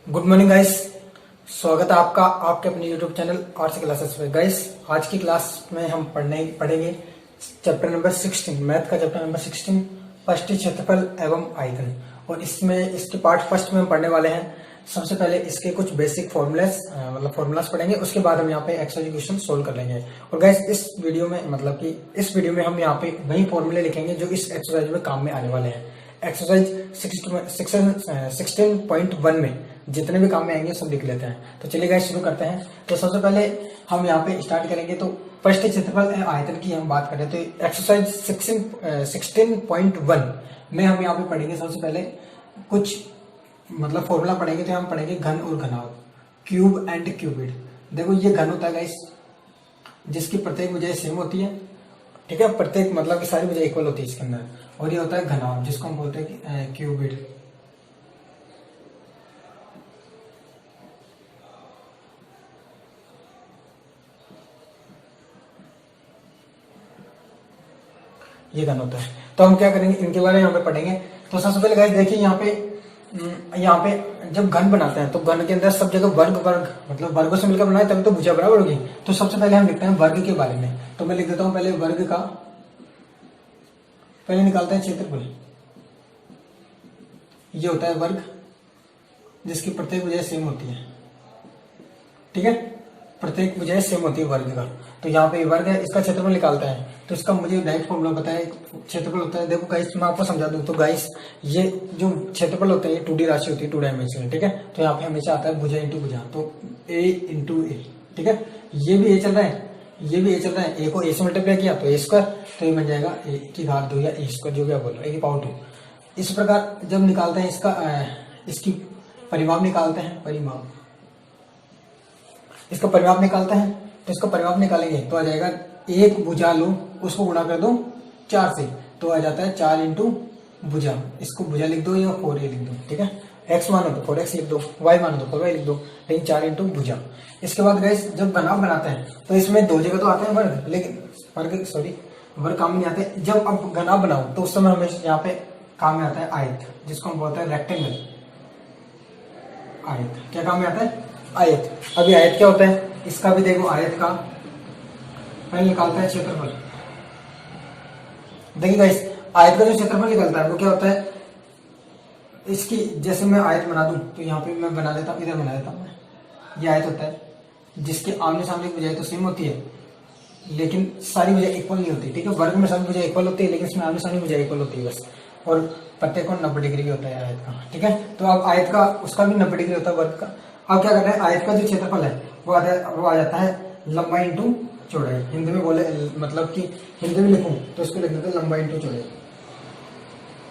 Good morning guys. स्वागत है आपका आपके अपने यूट्यूब चैनल आर्ट्स क्लासेस में। गाइस आज की क्लास में हम पढ़ेंगे चैप्टर नंबर 16, मैथ का चैप्टर नंबर 16, पष्टी क्षेत्रफल एवं आयतन। और इसमें इसके पार्ट फर्स्ट में हम पढ़ने वाले हैं। सबसे पहले इसके कुछ बेसिक फॉर्मूलाज पढ़ेंगे, उसके बाद हम यहाँ पे एक्सरसाइज क्वेश्चन सोल्व कर लेंगे। और गाइस इस वीडियो में हम यहाँ पे वही फॉर्मूले लिखेंगे जो इस एक्सरसाइज में काम में आने वाले हैं। एक्सरसाइज 16.1 में जितने भी काम में आएंगे सब लिख लेते हैं। तो चलिए गाइस शुरू करते हैं। तो सबसे पहले हम यहाँ पे स्टार्ट करेंगे। तो पृष्ठ क्षेत्रफल आयतन की हम बात करें तो एक्सरसाइज 16.1 में हम यहाँ पे पढ़ेंगे। सबसे पहले कुछ फॉर्मूला पढ़ेंगे। तो हम पढ़ेंगे घन और घनाभ, क्यूब एंड क्यूबिड। देखो ये घन होता है गाइस जिसकी प्रत्येक भुजाएं सेम होती है, ठीक है, प्रत्येक की सारी भुजाएं इक्वल होती है इसके अंदर। और ये होता है घनाभ जिसको हम बोलते हैं क्यूबिड। ये घन होता है। तो हम क्या करेंगे, इनके बारे में यहाँ पे पढ़ेंगे। तो सबसे पहले गाइस देखिए यहाँ पे जब घन बनाते हैं तो घन के अंदर सब जगह वर्ग वर्गों से मिलकर बनाए तभी तो भुजा बराबर होगी। तो सबसे पहले हम लिखते हैं वर्ग के बारे में। तो मैं लिख देता हूं पहले वर्ग का, पहले निकालते हैं क्षेत्रफल। ये होता है वर्ग जिसकी प्रत्येक भुजा सेम होती है, ठीक है, प्रत्येक भुजा सेम होती है वर्ग का। तो यहाँ पे वर्ग है, इसका क्षेत्रफल निकालता है। तो इसका मुझे डायरेक्ट फॉर्मूला पता है, क्षेत्रफल होता है। देखो गाइस मैं आपको समझा दूं तो गाइस ये जो क्षेत्रफल होता है ये 2D राशि होती है, 2 डायमेंशनल, ठीक है। तो यहाँ पे हमेशा आता है भुजा इंटू भुजा, तो a इंटू ए, ठीक है। ये भी a चल रहा है, ये भी a चल रहा है। a को a से मल्टीप्लाई किया तो a स्क्वायर, तो ये बन जाएगा a की घात 2 या a स्क्वायर, जो भी आप बोल रहे हो, a की पावर 2। इस प्रकार जब निकालते हैं इसकी परिमाप निकालते हैं, इसका परिमाप निकालते हैं। तो इसका परिमाप निकालेंगे तो आ जाएगा, एक भुजा लो उसको गुणा कर दो 4 से, तो आ जाता है 4 इंटू भुजा। इसको भुजा लिख दो या 4a लिख दो, ठीक है। x मानो तो 4x लिख दो, y मानो तो 4y लिख दो, लेकिन 4 इंटू भुजा। इसके बाद गाइस जब घनाभ बनाते हैं तो इसमें दो जगह तो आते हैं वर्ग, लेकिन वर्ग काम में नहीं आते। जब अब घनाभ बनाओ तो उस समय हमेशा यहाँ पे काम में आता है आयत, जिसको हम बोलते हैं रेक्टेंगल। आयत क्या काम में आता है? आयत। अभी आयत क्या होता है इसका भी देखो। आयत का पहले निकालता है क्षेत्रफल। देखिए गाइस आयत का जो क्षेत्रफल निकलता है वो क्या होता है, इसकी जैसे मैं आयत बना दूं तो यहाँ पे मैं बना देता हूँ, इधर बना देता हूँ मैं। ये आयत होता है जिसके आमने सामने की भुजाएं तो सेम होती है लेकिन सारी भुजाएं इक्वल नहीं होती, ठीक है। वर्ग में सभी भुजाएं इक्वल होती है लेकिन इसमें आमने सामने भुजाएं इक्वल होती है बस। और प्रत्येक कोण 90 डिग्री की होता है आयत का, ठीक है। तो अब आयत का उसका भी 90 डिग्री होता है वर्ग का। अब क्या कर रहे हैं, आयत का जो क्षेत्रफल है वो आ जाता है लंबाई इंटू चौड़ाई। हिंदी में बोले कि हिंदी में लिखूं तो इसको लिख देते हैं लंबाई इंटू चौड़ाई,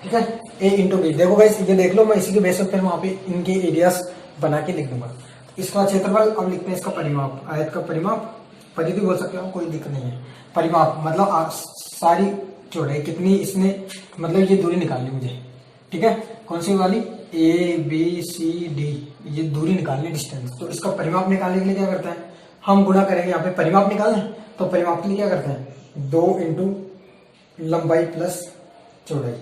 ठीक है। a into B. देखो गाइस ये देख लो, मैं इसी के बेस पर फिर वहां पे इनके एरियाज बना के लिख दूंगा। इसका क्षेत्रफल अब लिखते हैं इसका परिमाप। आयत का परिमाप, परिधि बोल सकते हो, कोई दिक्कत नहीं है। परिमाप सारी चौड़ाई कितनी इसने ये दूरी निकालनी मुझे, ठीक है। कौन सी वाली? ABCD, ये दूरी निकालनी, डिस्टेंस। तो इसका परिमाप निकालने के लिए क्या करता है, हम गुणा करेंगे। यहाँ पे परिमाप निकालें तो परिमाप के लिए क्या करते हैं, 2 इंटू लंबाई प्लस चौड़ाई,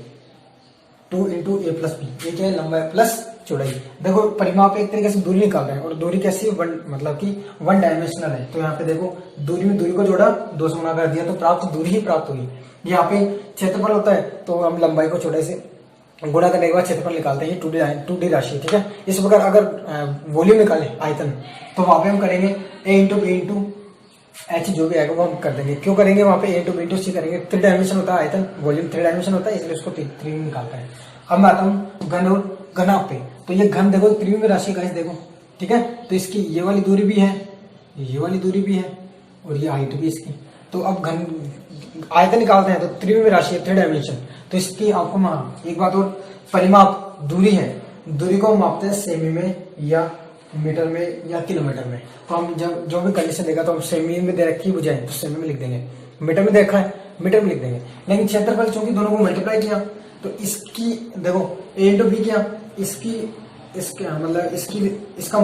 2 इंटू a प्लस बी। ये क्या है, लंबाई प्लस चौड़ाई। देखो परिमाप एक तरीके से दूरी निकाल रहे हैं और दूरी कैसी वन डायमेंशनल है। तो यहाँ पे देखो दूरी में दूरी को जोड़ा, 2 से गुणा कर दिया तो प्राप्त दूरी ही प्राप्त हुई। यहाँ पे क्षेत्रफल होता है तो हम लंबाई को चौड़ाई से गुणा करने के बाद क्षेत्रफल निकालते हैं, 2D राशि, ठीक है। इस प्रकार अगर वॉल्यूम निकाले आयतन तो वहां पे हम करेंगे a into B into H, जो भी आएगा वो हम कर देंगे। क्यों करेंगे वहां पे a इंटू बी इंटू सी करेंगे? 3 डायमेंशन होता है आयतन, वॉल्यूम 3 डायमेंशन होता है, इसलिए उसको 3 में निकालता है। अब मैं आता हूँ घन और घनाभ पे। तो ये घन देखो त्रिविमीय राशि का, देखो, ठीक है। तो इसकी ये वाली दूरी भी है, ये वाली दूरी भी है और ये हाइट भी इसकी। तो अब घन आयतन निकालते हैं तो त्रिविमीय राशि है, 3 डायमेंशन। तो इसकी आपको एक बात और, परिमाप दूरी है, दूरी को मापते हैं सेमी में या मीटर में या किलोमीटर में। तो हम जब जो भी कंडीशन देगा तो हम सेमी में दे रखी भुजाएं तो सेमी में लिख देंगे, मीटर में देखा है मीटर में लिख देंगे। लेकिन क्षेत्रफल चूंकि दोनों को मल्टीप्लाई किया तो इसकी देखो a इंटू बी किया, इसका मात्रक सेमी, इसका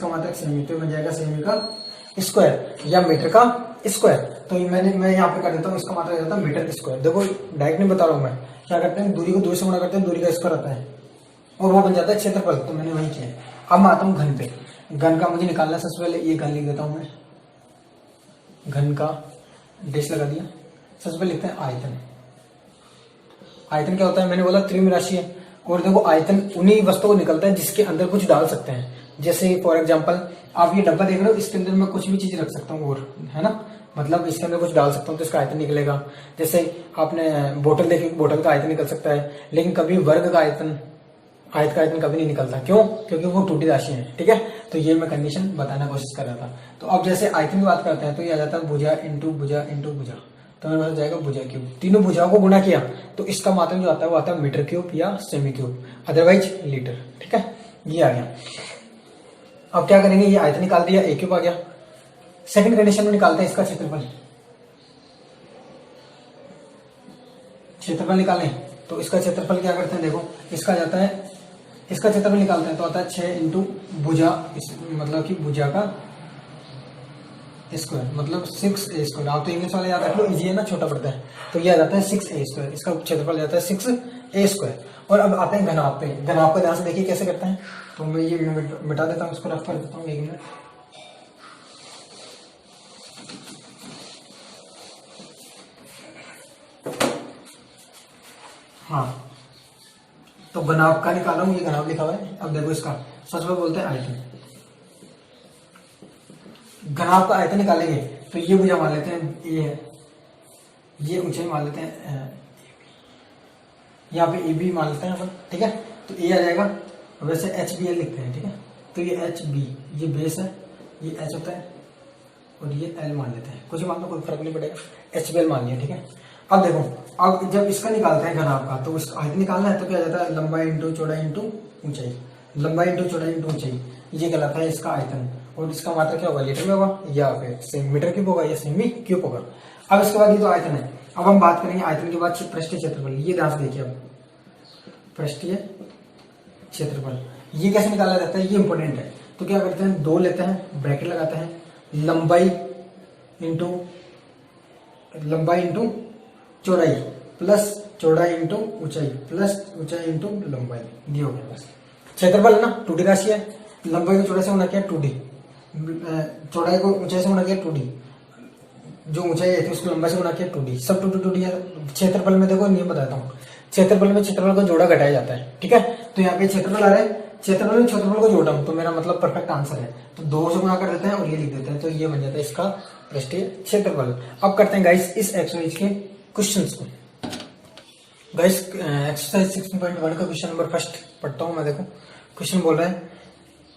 मात्रक सेमी, तो बन जाएगा सेमी का स्क्वायर या मीटर का स्क्वायर। तो मैं यहाँ पे कर देता हूँ, इसका मात्रक जाता है मीटर स्क्वायर। देखो डायरेक्ट नहीं बता रहा हूँ मैं, क्या करते हैं दूरी को दूरी से गुणा करते हैं, दूरी का स्क्वायर आता है और वो बन जाता है क्षेत्रफल। तो मैंने वही किया है। अब मैं आता हूँ घन पे। घन का मुझे निकालना है, सबसे पहले ये घन लिख देता हूँ मैं, घन का डेश लगा दिया। सबसे पहले लिखते हैं आयतन। आयतन क्या होता है, मैंने बोला त्रिम राशि है, और देखो आयतन उन्हीं वस्तुओं को निकलता है जिसके अंदर कुछ डाल सकते हैं। जैसे फॉर एग्जांपल आप ये डब्बा देख रहे हो, इसके अंदर मैं कुछ भी चीज रख सकता हूँ, और है ना, मतलब इसके अंदर कुछ डाल सकता हूँ तो इसका आयतन निकलेगा। जैसे आपने बोतल देखी, बोतल का आयतन निकल सकता है, लेकिन कभी वर्ग का आयतन, आयत का आयतन कभी नहीं निकलता। क्यों? क्योंकि वो टूटी राशि है। ठीक है, तो ये मैं कंडीशन बताना कोशिश कर रहा था। तो अब जैसे आयतन की बात करते हैं तो ये आ जाता है भुजा इंटू भुजा इंटू भुजा, तो मेरे पास जाएगा भुजा क्यूब। तीनों भुजाओं को गुणा किया तो इसका मात्रक जो आता है वो आता है मीटर क्यूब या सेमी क्यूब, अदरवाइज लीटर। ठीक है, ये आ गया। अब क्या करेंगे, ये आयतन निकाल दिया, ए क्यूब आ गया। सेकंड कंडीशन में निकालते हैं इसका क्षेत्रफल। क्षेत्रफल निकालें तो इसका क्षेत्रफल क्या करते हैं, देखो इसका जाता है, इसका क्षेत्रफल निकालते हैं तो आता है 6 इंटू भुजा, मतलब कि भुजा का स्क्वायर, मतलब 6a²। आप तो इंग्लिश वाले याद रख लो, इजी है ना, छोटा पड़ता है। तो ये आ जाता है 6a², इसका क्षेत्रफल जाता है 6a²। और अब आते हैं घनाभ पे। घनाभ को ध्यान से देखिए कैसे करते हैं, तो मैं ये मिटा देता हूँ, इसको रफ कर देता हूँ 1 मिनट। हाँ, तो घनाभ का निकाला हूं, ये घनाभ लिखा हुआ है। अब देखो इसका सबसे पहले बोलते हैं आयतन। घनाभ का आयतन निकालेंगे तो ये भुजा मान लेते हैं, ये है, ये ऊंचाई मान लेते हैं, यहाँ पे ए बी मान लेते हैं अपन। ठीक है, तो ए आ जाएगा, वैसे एच बी एल लिखते हैं। ठीक है, तो ये एच बी, ये बेस है, ये एच होता है, और ये एल मान लेते हैं, कुछ मान लो कोई फर्क नहीं पड़ेगा, एच बी एल मान लिया। ठीक है, अब देखो, अब जब इसका निकालते हैं घनाभ का, तो इसका आयतन निकालना है तो क्या जाता है, लंबाई इंटू चौड़ाई इंटू ऊंचाई, लंबाई इंटू चौड़ाई इंटू ऊंचाई, ये कहलाता है इसका आयतन। और इसका मात्रा क्या होगा, लीटर में होगा, या फिर मीटर क्यूब होगा, या सेमी क्यूब होगा। अब इसके बाद ये तो आयतन है। अब हम बात करेंगे आयतन के बाद पृष्ठीय क्षेत्रफल। ये ध्यान से देखिए, अब पृष्ठीय क्षेत्रफल ये कैसे निकाला जाता है, ये इंपॉर्टेंट है। तो क्या करते हैं, 2 लेते हैं, ब्रैकेट लगाते हैं, लंबाई इंटू चौड़ाई प्लस चौड़ाई इंटू ऊंचाई प्लस ऊंचाई इंटू लंबाई, ये हो गया बस। क्षेत्रफल है ना, 2D राशि है, लंबाई को चौड़ाई से होना क्या, 2D, चौड़ाई को ऊंचाई से होना क्या, 2D, जो ऊंचाई है उसको लंबाई से होना क्या, 2D, सब 2D है। क्षेत्रफल में देखो नियम बताता हूँ, क्षेत्रफल में क्षेत्रफल को जोड़ा घटाया जाता है। ठीक है, तो यहाँ पे क्षेत्रफल आ रहा है, क्षेत्रफल में क्षेत्रफल को जोड़ा हूं तो मेरा मतलब परफेक्ट आंसर है। तो 2 से गुणा कर देते हैं और ये लिख देते हैं, तो ये बन जाता है इसका पृष्ठीय क्षेत्रफल। अब करते हैं गाइस इस एक्सरसाइज के क्वेश्चंस को। गाइस एक्सरसाइज 6.1 का क्वेश्चन नंबर फर्स्ट पढ़ता हूं मैं। देखो क्वेश्चन बोल रहा है,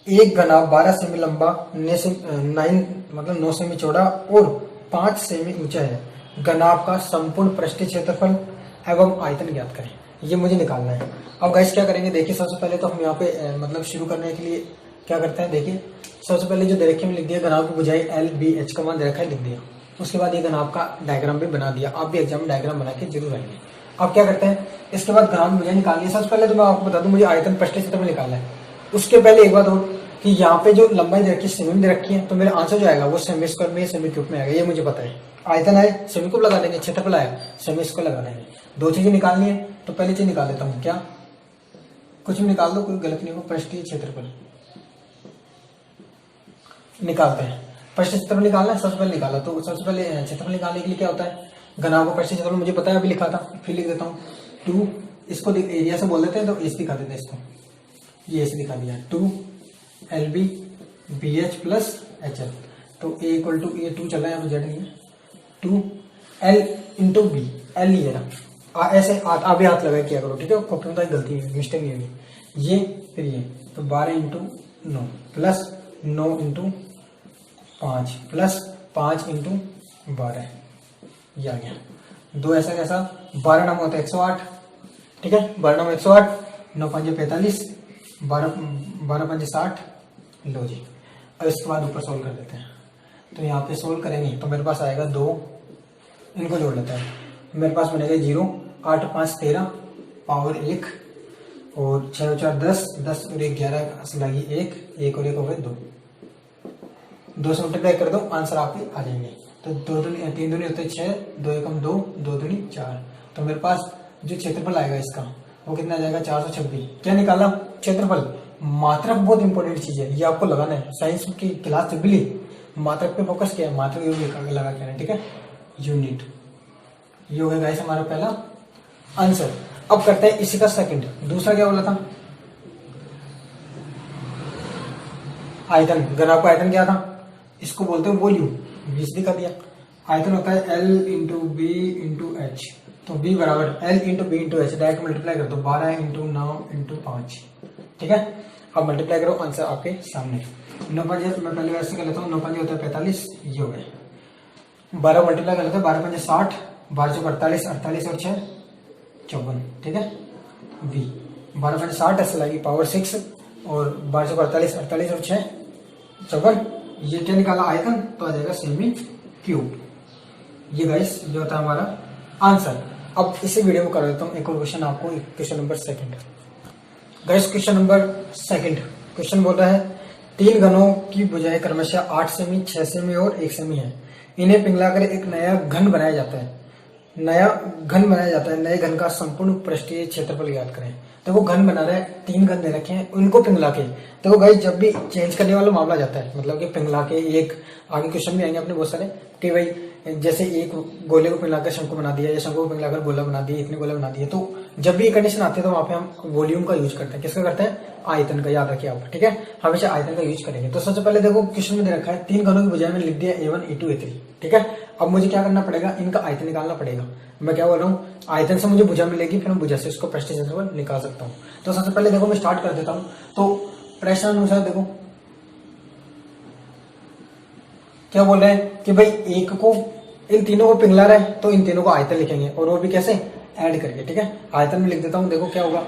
एक घनाभ 12 सेमी लंबा, 9 सेमी चौड़ा और 5 सेमी ऊंचा है। घनाभ का संपूर्ण पृष्ठीय क्षेत्रफल एवं आयतन ज्ञात करें। ये मुझे निकालना है। अब गाइस क्या करेंगे, देखिए सबसे पहले तो हम यहाँ पे मतलब शुरू करने के लिए क्या करते हैं, देखिए सबसे पहले जो दे रखे में लिख दिया, घनाभ की भुजाई एल बी एच का मान दे रखा है, लिख दिया। उसके बाद ये घनाभ का डायग्राम भी बना दिया। आप भी एग्जाम में डायग्राम बना के जरूर आएंगे। अब क्या करते हैं, इसके बाद घनाभ की भुजाई निकालनी है। सबसे पहले तो मैं आपको बता दूं, मुझे आयतन पृष्ठीय क्षेत्रफल निकालना है। उसके पहले एक बात और कि यहाँ पे जो लंबाई दे रखी है सेमी में दे रखी है, तो मेरा आंसर जो आएगा वो सेमी स्क्वायर में सेमी क्यूब में आएगा, ये मुझे पता है। आयतन आए सेमी क्यूब लगा देंगे, क्षेत्रफल आया सेमी स्क्वायर लगा देंगे। 2 चीजें निकालनी है, तो पहली चीज निकाल देता हूँ, क्या कुछ भी निकाल दो, कोई गलत नहीं हो। पृष्ठीय क्षेत्रफल निकालते हैं, पृष्ठीय क्षेत्रफल निकालना है, सबसे पहले निकाला। तो सबसे पहले क्षेत्रफल निकालने के लिए क्या होता है, घनाभ का पृष्ठीय क्षेत्रफल मुझे पता है, अभी लिखा था, फिर लिख देता हूँ 2, इसको एरिया से बोल देते हैं तो एस दिखा देते हैं इसको, ये ऐसे दिखा दिया 2 LB BH प्लस HL। तो A इक्वल टू ये 2 चल रहा है, यहाँ पे जेड नहीं है, 2 L इंटू बी, एल ही है ना, ऐसे आप भी हाथ लगा किया करो। ठीक है, कॉपी में तो गलती है, मिस्टेक नहीं होगी। ये फिर ये, तो 12 into 9 plus 9 into 5 plus 5 into 12, ये आ गया। 2 ऐसा कैसा, 12 नाम होता है 108। ठीक है, 12 नाम 108, 9 5 45, 12 5 60। लो जी, अब इसके बाद ऊपर सोल्व कर देते हैं। तो यहाँ पे सोल्व करेंगे तो मेरे पास आएगा 2, इनको जोड़ लेता है, मेरे पास बनेगा 0, 8 5 13 पावर 1 और 6 4 10, 10 और 1 11 लगी 1 और 1 हो गए 2, 2 से मल्टीप्लाई कर दो, आंसर आपके आ जाएंगे। तो 3 दूनी होते 6, 2 एकम 2, 2 दूनी 4। तो मेरे पास जो क्षेत्रफल आएगा इसका वो कितना आ जाएगा, 426। क्या निकाला क्षेत्रफल, मात्रक बहुत इंपॉर्टेंट चीज है, ये आपको लगाना है। साइंस की क्लास जब भी ली मात्रक पे फोकस किया है, मात्रक यूनिट लगा के आना, ठीक है। यूनिट, ये हो गया गाइस हमारा पहला आंसर। अब करते हैं इसी का सेकंड। दूसरा क्या बोला था, आयतन। अगर आपको आयतन क्या था, इसको बोलते हैं वॉल्यूम, 20 दिखा दिया। आयतन होता है L into B into H, तो B बराबर L into B into H, direct multiply कर दो, 12 इंटू 9 इंटू 5, ठीक है। अब मल्टीप्लाई करो, आंसर आपके सामने। 9 5 मैं पहले वैसे कर लेता हूँ, 9 5 होता है 45, ये हो गए। 12 मल्टीप्लाई कर लेते हैं, 12 5 60, 12 से 48, 48 और 6 54, ठीक है। B 12 5 60, ऐसे लगी पावर 6, और 12 से 48, 48 और 6 54, ये क्या निकाला आयतन, तो आ जाएगा सेमी क्यूब। ये गाइस ये होता है हमारा आंसर। अब इसी वीडियो में कर देता हूँ एक और क्वेश्चन आपको, question number second. Guys question number second, question बोल रहा है 3 घनों की भुजाएं क्रमशः 8 सेमी, 6 सेमी और 1 सेमी है। इन्हें पिघलाकर एक नया घन बनाया जाता है। नया घन बनाया जाता है, नए घन का संपूर्ण पृष्ठीय क्षेत्रफल ज्ञात करें। तो वो घन बना रहे हैं, 3 घन दे रखे हैं, उनको पिघला के। तो गाइस जब भी चेंज करने वाला मामला जाता है, मतलब कि पिघला के, एक आगे क्वेश्चन भी आएंगे अपने बहुत सारे कि भाई जैसे एक गोले को पिघलाकर शंकु बना दिया, या शंकु को पिघलाकर गोला बना दिया, इतने गोला बना दिए, तो जब भी ये कंडीशन आती है तो वहां पे हम वॉल्यूम का यूज करते हैं। किसका करते हैं, आयतन का, याद रखिए आप, ठीक है। हमेशा आयतन का यूज करेंगे। तो सबसे पहले देखो क्वेश्चन में दे रखा है 3 घनों की भुजाएं, मैंने लिख दिया A1 A2 A3, ठीक है। अब मुझे क्या करना पड़ेगा, इनका आयतन निकालना पड़ेगा। मैं क्या बोल रहा हूँ, आयतन से मुझे भुजा मिलेगी, फिर मैं भुजा से उसको पृष्ठीय क्षेत्रफल निकाल सकता हूँ। तो सबसे पहले देखो मैं स्टार्ट कर देता हूँ। तो प्रश्न अनुसार देखो क्या बोल रहे हैं कि भाई एक को, इन तीनों को पिघला रहा है, तो इन तीनों को आयतन लिखेंगे, और वो भी कैसे, ऐड करके, ठीक है। आयतन में लिख देता हूँ, देखो क्या होगा,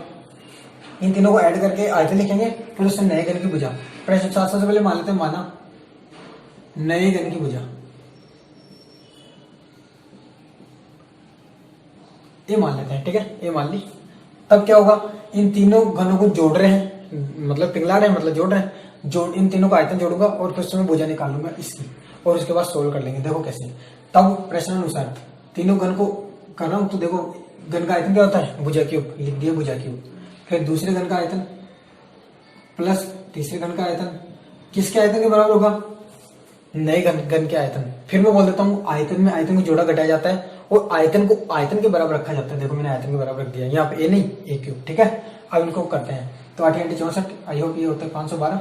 इन तीनों को ऐड करके आयतन लिखेंगे, फिर उससे नए घन की भुजा। प्रश्न सबसे पहले मान लेते हैं, माना नए घन की भुजा, ये मान लेते हैं, ठीक है, ये मान ली। तब क्या होगा, इन तीनों घनों को जोड़ रहे हैं, मतलब पिघला रहे हैं, मतलब जोड़ रहे हैं, जोड़, इन तीनों का आयतन जोड़ूंगा और फिर उसमें भुजा निकाल लूंगा इसकी, और उसके बाद सोल्व कर लेंगे। देखो कैसे, तब प्रश्न अनुसार तीनों घन को कर रहा हूं, तो देखो घन का आयतन क्या होता है, भुजा क्यूब, लिख दिया भुजा क्यूब। फिर दूसरे घन का आयतन प्लस तीसरे घन का आयतन, किसके आयतन के बराबर होगा, नए घन के आयतन। फिर मैं बोल देता हूँ आयतन में आयतन को जोड़ा घटाया जाता है, और आयतन को आयतन के बराबर रखा जाता है। देखो मैंने आयतन के बराबर रख दिया, यहाँ पे ए नहीं, ए क्यूब, ठीक है। अब इनको करते हैं, तो 8 × 64, आई होप ये होता है 512,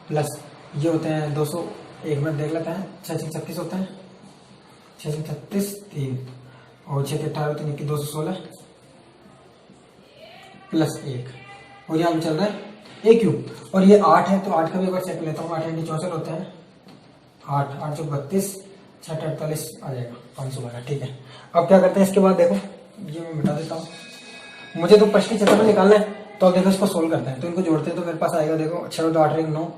प्लस ये होते हैं 200, एक मिनट देख लेते हैं, 6 × 36 होते हैं, 6 × 36 3, और 6 × 18 होते हैं 216, प्लस 1, और यहाँ हम चल रहा है ए क्यूब, और ये 8 है, तो 8 का भी एक बार चेक लेता हूँ। 8 × 64 होते हैं 8, 8 × 32, 6 × 48 आ जाएगा 512, ठीक है। अब क्या करते हैं, इसके बाद देखो ये मैं मिटा देता हूँ, मुझे तो पृष्ठीय क्षेत्रफल निकालना है। तो अब देखो इसको सोल्व करते हैं, तो इनको जोड़ते हैं, तो मेरे पास आएगा, देखो 6 2 8 1 9,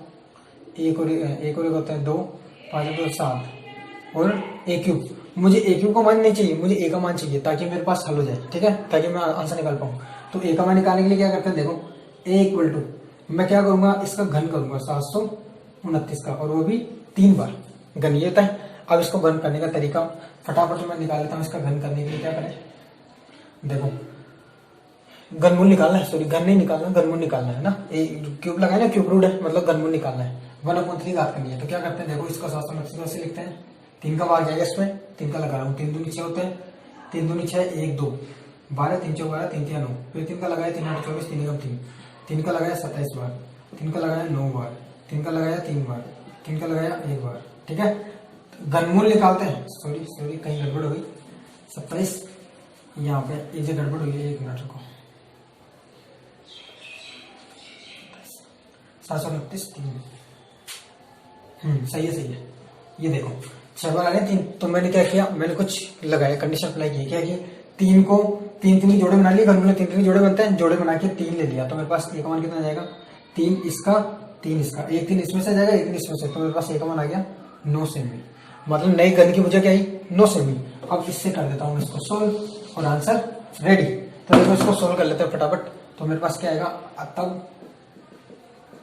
एक और एक होता है 2, 5 2 7, और ए क्यूब। मुझे ए क्यूब का मान नहीं चाहिए, मुझे ए का मान चाहिए, ताकि मेरे पास हल हो जाए, ठीक है, ताकि मैं आंसर निकाल पाऊँ। तो ए का मान निकालने के लिए क्या करते हैं, देखो ए इक्वल टू, मैं क्या करूंगा, इसका घन करूंगा 729 का, और वो भी 3 बार घन, ये होता है। अब इसको घन करने का तरीका फटाफट मैं निकाल लेता हूँ। इसका घन करने के लिए क्या करें, देखो घनमूल निकालना है, सॉरी घन नहीं निकालना, घनमूल निकालना है ना, क्यूब लगाए ना, क्यूब रूट है, मतलब घनमूल निकालना है, 1/3 घात करनी है। तो क्या करते हैं, देखो इसका 729 से लिखते हैं, 3 का भाग जाएगा इसमें, 3 का लगा रहा हूँ, 3 दूनी 6 होते हैं, 3 दूनी 6 1 2 12, 3 4 12, 3 3 9, फिर 3 का लगाया 3 8 24, 3 3, 3 का लगाया 27 बार, 3 का लगाया 9 बार, 3 का लगाया 3 बार, 3 का लगाया 1 बार, ठीक है। घनमूल निकालते हैं, सॉरी कहीं गड़बड़ हो गई, 27 यहाँ पे एक जगह गड़बड़ हुई है, 1 मिनट रुको, 729 3, सही है। ये देखो 6 बार आ रहे 3, तो मैंने क्या किया, मैंने कुछ लगाया, कंडीशन अप्लाई की, क्या किया, 3 को 3 3 के जोड़े बना लिए, घनमूल में 3 3 के जोड़े बनते हैं, जोड़े बना के 3 ले लिया, तो मेरे पास एक मान कितना जाएगा, 3 इसका 3 इसका, एक 3 इसमें से जाएगा, एक 3 इसमें से, तो मेरे पास एक मान आ गया 9 सेमी, मतलब नई घन की मुझे क्या आई 9 सेमी। अब इससे कर देता हूँ इसको सोल्व, और आंसर रेडी। तो देखो इसको सोल्व कर लेते हैं फटाफट, तो मेरे पास क्या आएगा, तब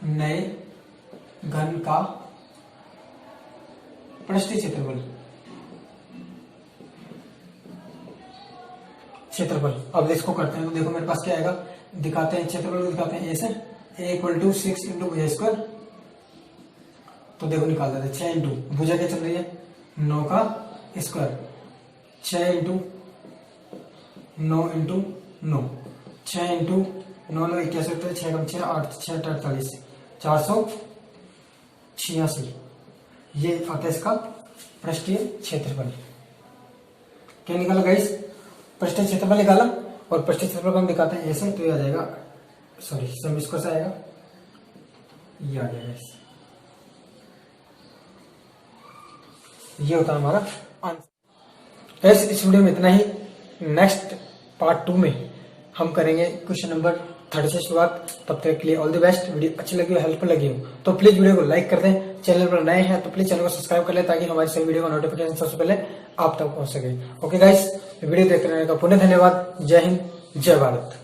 नए घन का पृष्ठीय क्षेत्रफल। अब इसको करते हैं, तो देखो मेरे पास क्या आएगा, दिखाते हैं क्षेत्रफल को, दिखाते हैं ए से, ए इक्वल टू 6 इंटू भुजा स्क्वायर। तो देखो निकाल देते 6 इंटू भुजा क्या चल रही है 9 का स्क्वायर, 6 इंटू 9 इंटू 9, 6 इंटू 9 9 81 होता है, 6 कम 6 8 6 48 486। ये आता है इसका पृष्ठीय क्षेत्रफल। क्या निकाला गाइस, पृष्ठीय क्षेत्रफल निकाला। और पृष्ठीय क्षेत्रफल को हम दिखाते हैं ऐसे, तो ये आ जाएगा, सॉरी सम स्क्वायर से आएगा, ये आ जाएगा ऐसे। ये होता है हमारा आंसर। ऐसे इस वीडियो में इतना ही। नेक्स्ट पार्ट 2 में हम करेंगे क्वेश्चन नंबर 30 से शुरुआत। तब तक के लिए ऑल द बेस्ट। वीडियो अच्छी लगी हो, हेल्पफुल लगी हो तो प्लीज वीडियो को लाइक कर दें। चैनल पर नए हैं तो प्लीज चैनल को सब्सक्राइब कर लें, ताकि हमारी सभी वीडियो का नोटिफिकेशन सबसे पहले आप तक पहुंच सके। ओके गाइस, वीडियो देखते रहने का पुनः धन्यवाद। जय हिंद, जय भारत।